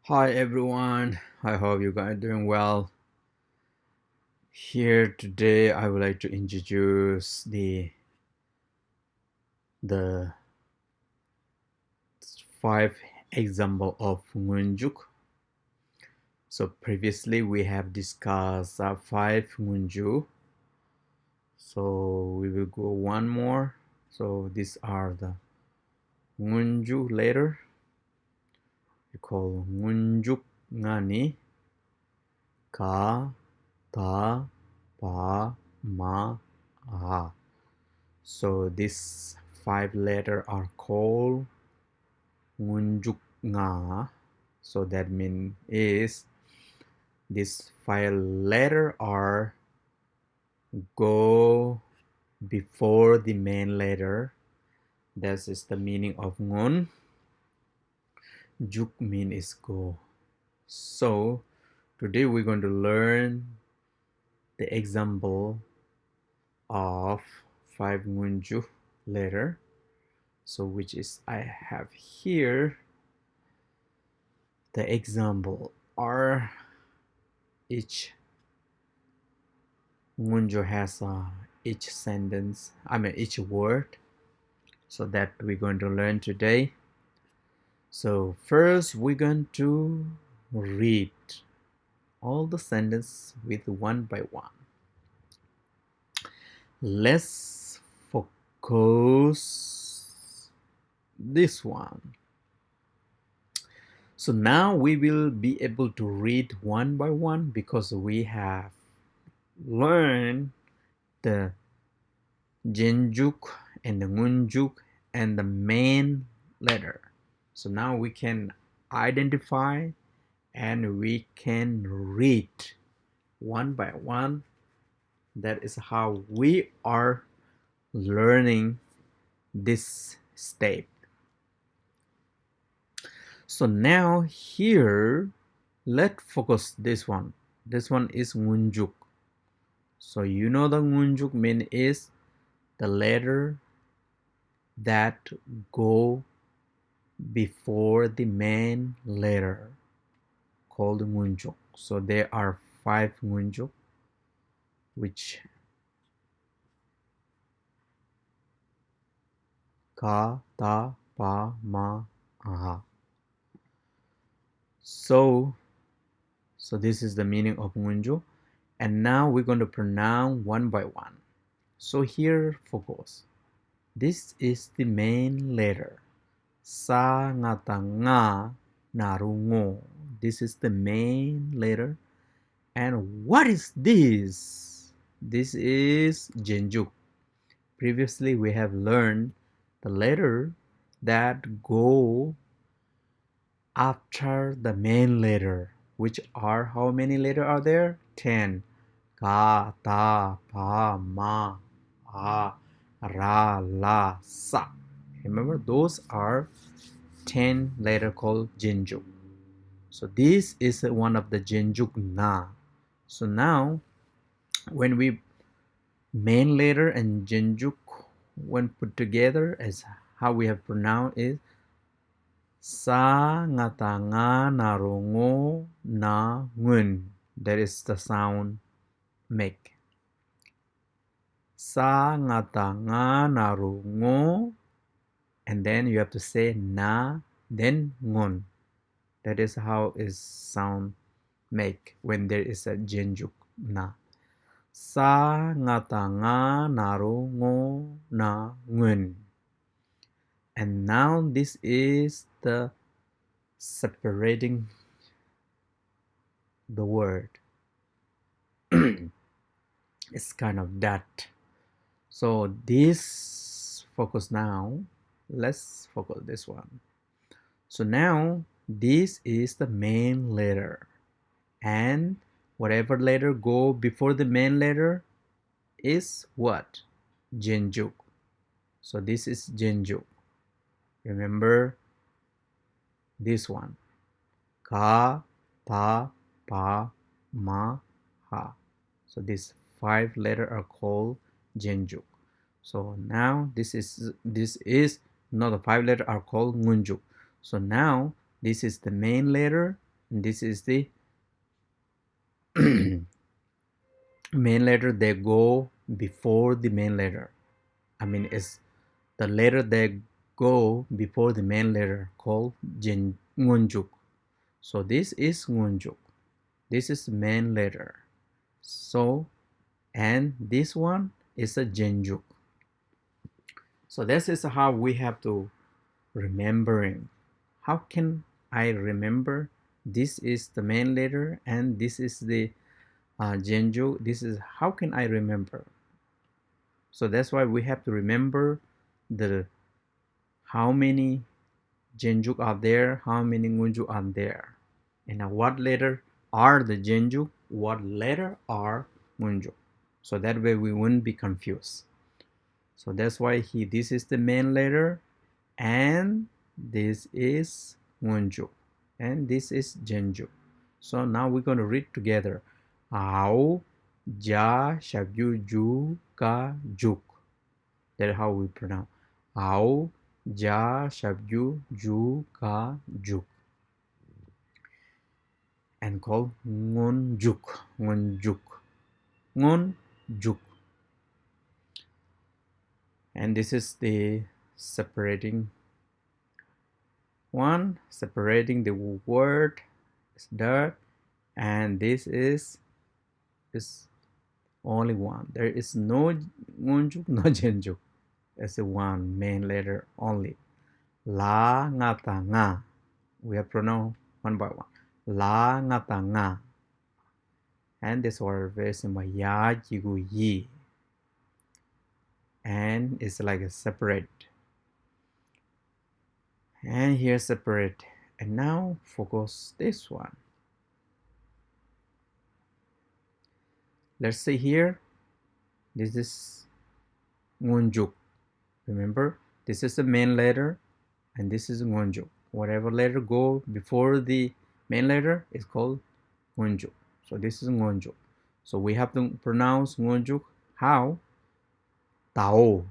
Hi everyone, I hope you guys are doing well. Here today I would like to introduce the five example of ngunjuk. So previously we have discussed five ngunju. So we will go one more. So these are the ngunju letter. We call ngunjuk ngani ka ta pa ma a. So these five letters are called ngunjuk nga. So that means is these five letters are go before the main letter. That is the meaning of ngun. Juk mean is go. So today we're going to learn the example of five ngunju letter. So which is I have here the example are each ngunjo has each sentence, each word, so that we're going to learn today. So first we're going to read all the sentences with one by one. Let's focus this one. So now we will be able to read one by one because we have learned the Jinjuk and the Ngunjuk and the main letter. So now we can identify and we can read one by one. That is how we are learning this step. So now here, let's focus this one. This one is Ngunjuk. So you know the Ngunjuk mean is the letter that go before the main letter called ngunjuk. So there are five ngunjuk which ka, ta, pa, ma, aha. So this is the meaning of ngunjuk, and now we're going to pronounce one by one. So here focus. This is the main letter. Sa ngata nga narungo. This is the main letter. And what is this? This is Jinjuk. Previously we have learned the letter that go after the main letter, which are how many letters are there? 10. Ka, ta, pa, ma, a, ra, la, sa. Remember, those are 10 letters called Jinjuk. So this is one of the Jinjuk na. So now, when we main letter and Jinjuk when put together as how we have pronounced is sa ngata nga narungo na ngun. That is the sound make. Sa ngata nga narungo, and then you have to say na, then ngun. That is how is sound make when there is a Jinjuk na. Sa ngata nga narungo na ngun. And now this is the separating the word. It's kind of that. So this focus now. Let's focus this one. So now this is the main letter, and whatever letter go before the main letter is what? Jinjuk. So this is Jinjuk. Remember this one. Ka, ta, pa, ma, ha. So these five letters are called Jinjuk. So now this is not the five letters are called Ngunjuk. So now this is the main letter And this is the main letter that go before the main letter. I mean, it's the letter that go before the main letter called ngunjuk. So this is ngunjuk. This is main letter. So, and this one is a jenjuk. So this is how we have to remembering. How can I remember? This is the main letter and this is the jenju. This is how can I remember? So that's why we have to remember the how many jenjuk are there, how many ngunjuk are there, and what letter are the jenjuk, what letter are ngunjuk. So that way we wouldn't be confused. So that's why this is the main letter and this is ngunjuk and this is jenjuk. So now we're going to read together. Ao, ja, shabju, ju, ka, juk. That's how we pronounce. Ao, ja, shabju, ju, ka, juk. And called ngunjuk, ngunjuk, ngunjuk. And this is the separating one, separating the word is dirt, and this is only one. There is no ngunjuk, no jenjuk. It's a one main letter only. La ngata nga. We have pronounced one by one. La ngata nga. And this word very simple. Ya jigu yi. And it's like a separate. And here separate. And now focus this one. Let's say here, this is ngunjuk. Remember, this is the main letter and this is ngunjuk. Whatever letter go before the main letter is called ngunjuk. So this is ngunjuk. So we have to pronounce ngunjuk how? Tao.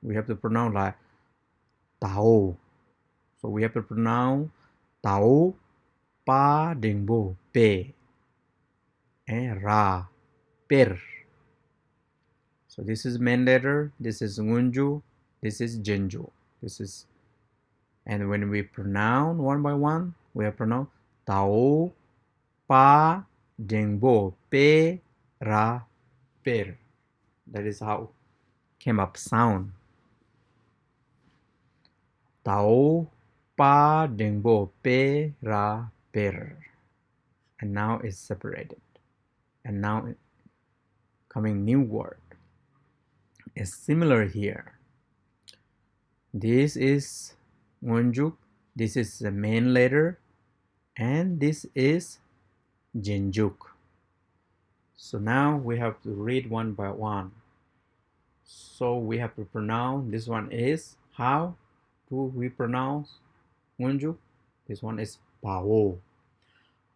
We have to pronounce like Tao. So we have to pronounce Tao, Pa, Dingbo, Pe, and Ra, Per. So this is main letter, this is ngunju, this is jenju. This is, and when we pronounce one by one, we have pronounced Tao, Pa, Dingbo, Pe, Ra, Per. That is how came up sound. Tao, Pa, Dingbo, Pe, Ra, Per. And now it's separated. And now coming new word. It's similar here. This is ngunjuk, this is the main letter, and this is jenjuk. So now we have to read one by one. So we have to pronounce, this one is, how do we pronounce ngunjuk? This one is pao.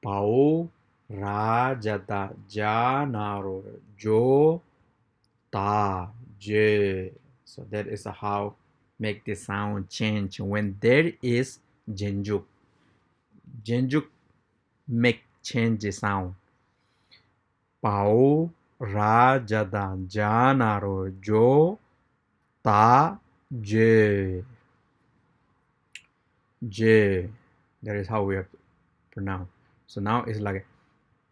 Pao, ra, jata, ja, naro, jo, ta, je. So that is how make the sound change when there is jenjuk. Jenjuk make change the sound. Pao, ra, jada, ja, naro, jo, ta, je. Je. That is how we have to pronounce. So now it's like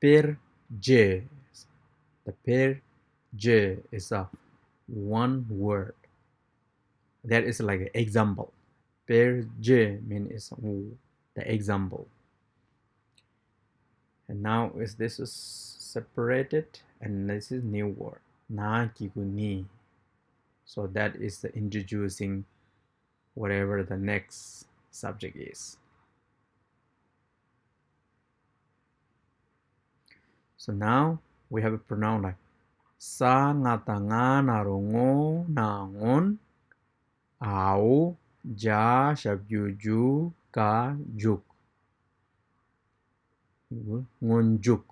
per je. The per je is a one word. That is like an example. Per je means the example. And now is this is separated and this is new word. Na kiguni. So that is the introducing whatever the next subject is. So now we have a pronoun like sa ngata nga narongo nangon au ja shabjuju ka juk ngonjuk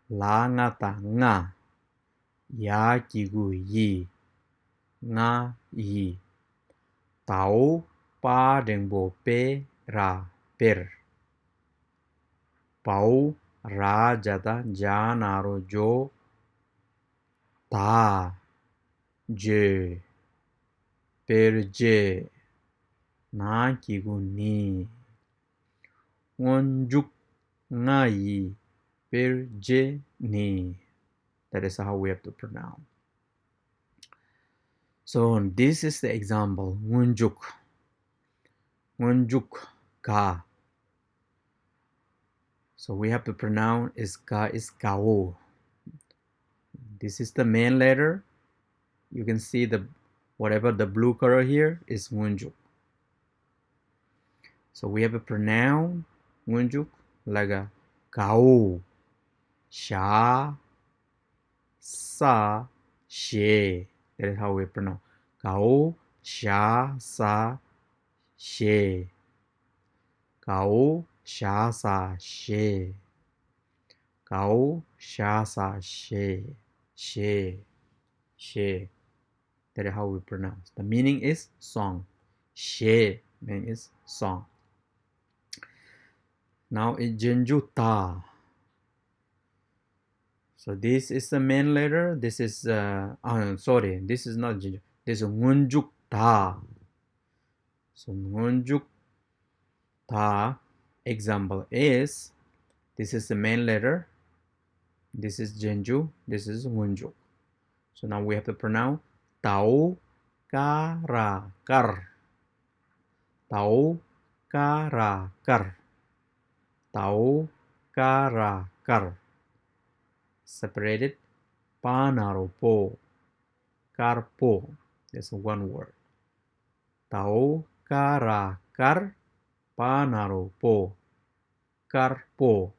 la ngata nga ya kigu yi nga yi tao pa dengbo pe ra per. Pau rajata janaro jo ta je perje na kiguni wonjuk ngai perje ni. That is how we have to pronounce. So this is the example. Wonjuk ka. So we have to pronounce is ka is gao. This is the main letter. You can see the whatever the blue color here is wonjuk. So we have to pronounce wonjuk like a gao, sha, sa, she. That is how we pronounce gao, sha, sa, she. Gao, sha, sa, she. Gao, sha, sa, she. She. She. That is how we pronounce. The meaning is song. She meaning is song. Now it's Jeonju ta. So this is the main letter. This is sorry, this is not Jeonju. This is Ngunjuk ta. So Ngunjuk ta example is this is the main letter. This is Jeonju. This is Ngunjuk. So now we have to pronounce tau kara kar. Tau kara kar. Tau kara kar. Separated panaropo. Karpo. That's one word. Tau kara kar. Panaropo. Karpo.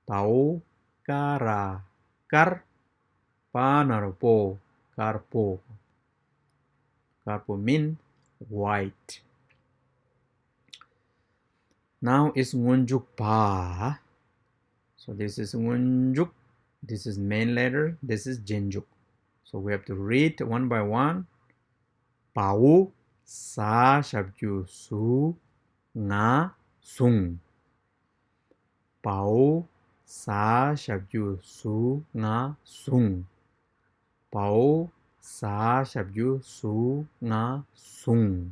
Tau kara kar. Panaropo. Karpo. Karpo means white. Now it's Ngunjuk pa. So this is Ngunjuk. This is main letter. This is Jeonjuk. So we have to read one by one. Pau sa shabju su nga sung. Pau sa shabju su nga sung. Pau sa shabju su nga sung.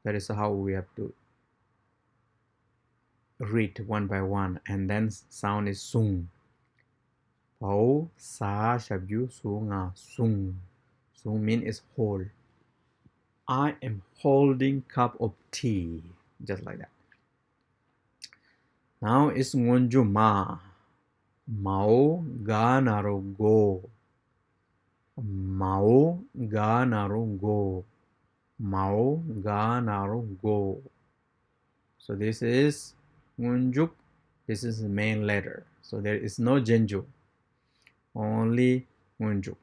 That is how we have to read one by one, and then sound is sung. Pau sa shabju su nga sung. Sung mean is hold. I am holding cup of tea, just like that. Now it's Ngunju ma. Mao ga naru go. Mao ga naru go. Mao ga naru go. So this is Ngunjuk. This is the main letter. So there is no Jeonju. Only Ngunjuk.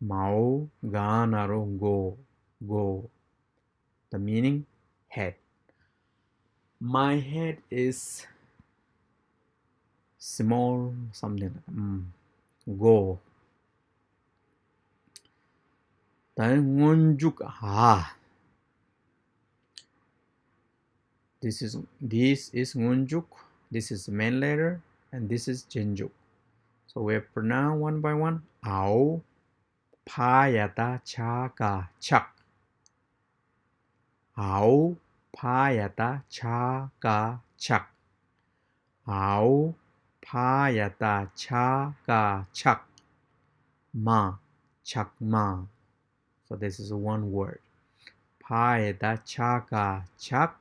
Mao ga naru go. Go. The meaning head. My head is small something. Go. Then Ngunjuk ha. This is Ngunjuk. This is the main letter, and this is Jeonjuk. So we pronounce one by one. Ao payata chaka chak. Ao payata chaka chak. Ao payata chaka chak. Ma chak ma. So this is one word. Payata chaka chak.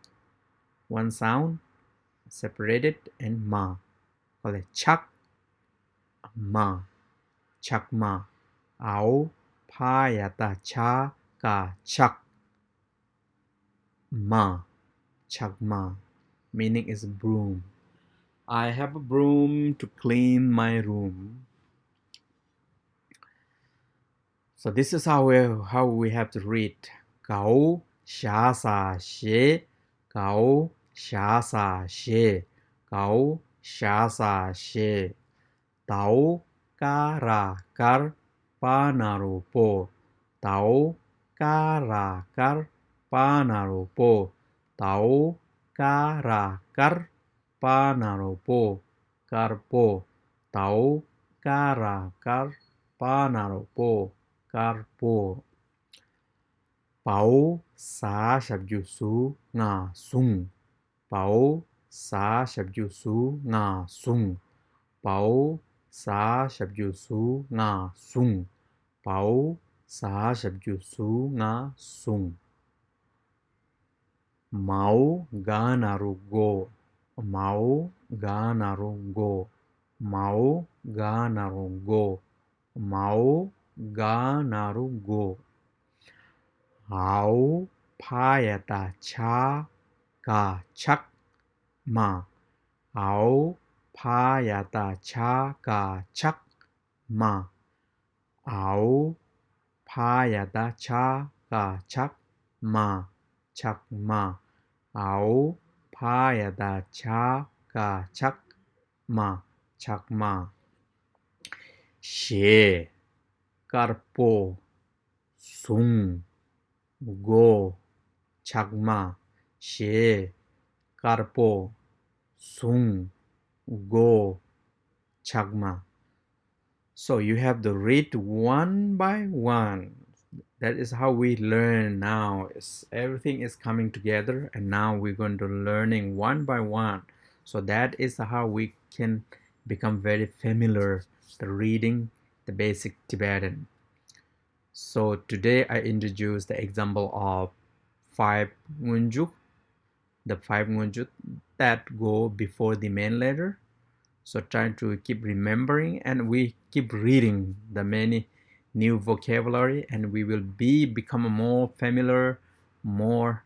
One sound separated, and ma. Call it chak ma. Chak ma. Ao payata chaka chak. Ma. Chak ma. Meaning is broom. I have a broom to clean my room. So this is how we have to read. Gao sha sa she. Gao sha sa she. Gao sha sa she. Tau kara kar panaropo. Tau kara kar panaropo. Tau kara kar panaropo, carpo, tau, cara, car, panaropo, carpo. Pau xá sập dụ sú ngà sung. Pau xá sập dụ sú ngà sung. Pau xá sập dụ sú ngà sung. Pau xá sập dụ sú ngà sung. Mau ga naru go. Mau ga naru go. Mau ga naru go. Mau ga naru go. Áo payata cha ka chak ma. Áo payata cha ka chak ma. Áo payata cha ka chak ma. Chak ma. Áo payata cha ka chak ma. Chak ma. She karpo sung go chakma she karpo sung go chakma. So you have to read one by one. That is how we learn now. Everything is coming together, and now we're going to learning one by one. So that is how we can become very familiar the reading the basic Tibetan. So today I introduced the example of 5 ngunjuk, the 5 ngunjuk that go before the main letter. So try to keep remembering, and we keep reading the many new vocabulary, and we will become more familiar, more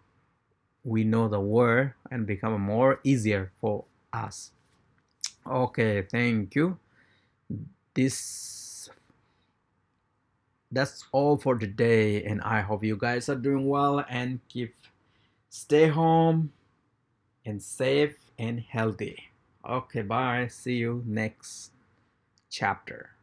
we know the word, and become more easier for us. Okay, thank you. That's all for today, and I hope you guys are doing well and stay home and safe and healthy. Okay, bye. See you next chapter.